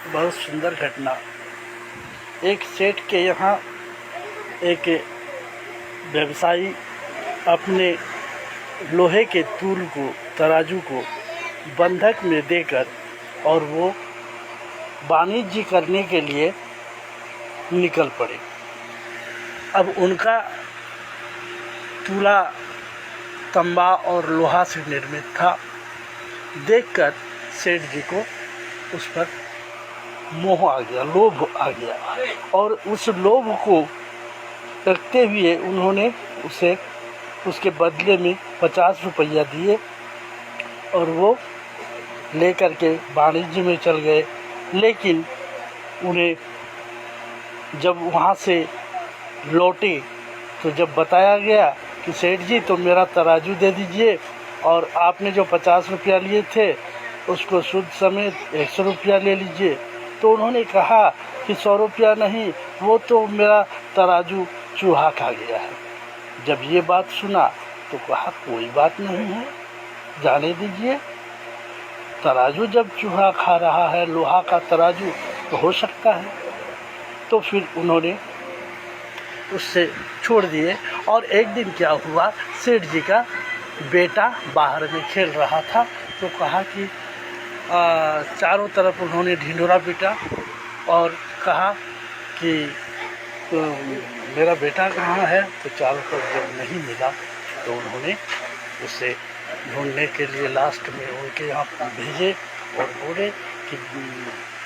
बहुत सुंदर घटना। एक सेठ के यहाँ एक व्यवसायी अपने लोहे के तूल को, तराजू को बंधक में देकर और वो वाणिज्य करने के लिए निकल पड़े। अब उनका तूला तंबा और लोहा से निर्मित था। देखकर सेठ जी को उस पर मोह आ गया, लोभ आ गया, और उस लोभ को रखते हुए उन्होंने उसे उसके बदले में 50 रुपया दिए और वो लेकर के वाणिज्य में चल गए। लेकिन उन्हें जब वहाँ से लौटे तो जब बताया गया कि सेठ जी तो मेरा तराजू दे दीजिए और आपने जो 50 रुपया लिए थे उसको शुद्ध समेत 100 रुपया ले लीजिए, तो उन्होंने कहा कि 100 रुपया नहीं, वो तो मेरा तराजू चूहा खा गया है। जब ये बात सुना तो कहा कोई बात नहीं है, जाने दीजिए, तराजू जब चूहा खा रहा है, लोहा का तराजू, तो हो सकता है। तो फिर उन्होंने उससे छोड़ दिए। और एक दिन क्या हुआ, सेठ जी का बेटा बाहर में खेल रहा था, तो कहा कि चारों तरफ उन्होंने ढिंढोरा पीटा और कहा कि मेरा बेटा कहाँ है। तो चारों तरफ जब नहीं मिला तो उन्होंने उसे ढूंढने के लिए लास्ट में उनके यहाँ भेजे और बोले कि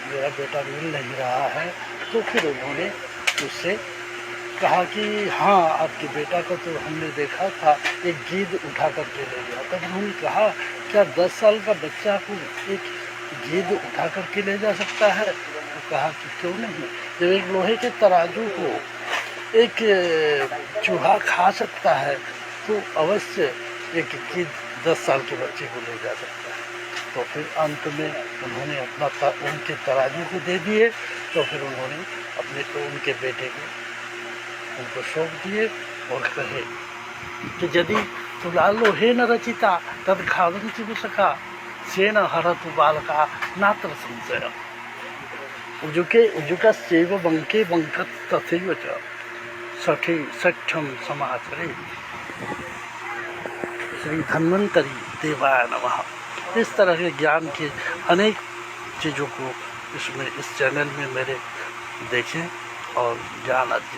मेरा बेटा मिल नहीं रहा है। तो फिर उन्होंने उससे कहा कि हाँ, आपके बेटा को तो हमने देखा था, एक गीद उठा कर के ले गया। तब उन्होंने कहा क्या 10 साल का बच्चा को एक गीद उठा कर के ले जा सकता है? तो कहा कि क्यों नहीं, जब एक लोहे के तराजू को एक चूहा खा सकता है तो अवश्य एक गीद 10 साल के बच्चे को ले जा सकता है। तो फिर अंत में उन्होंने उनके तराजू को दे दिए। तो फिर उन्होंने उनके बेटे को उनको सौंप दिए और कहे कि यदि तुला लोहे न रचिता तद खादन चिकित्सका सेन हरतु बालका नात्र संशय उजुका सेव बंके बंकत तथैव च सठे सक्षम समाचरे। श्री धन्वंतरी देवाय नमः। इस तरह के ज्ञान के अनेक चीज़ों को इस चैनल में मेरे देखें और ज्ञान अर्जित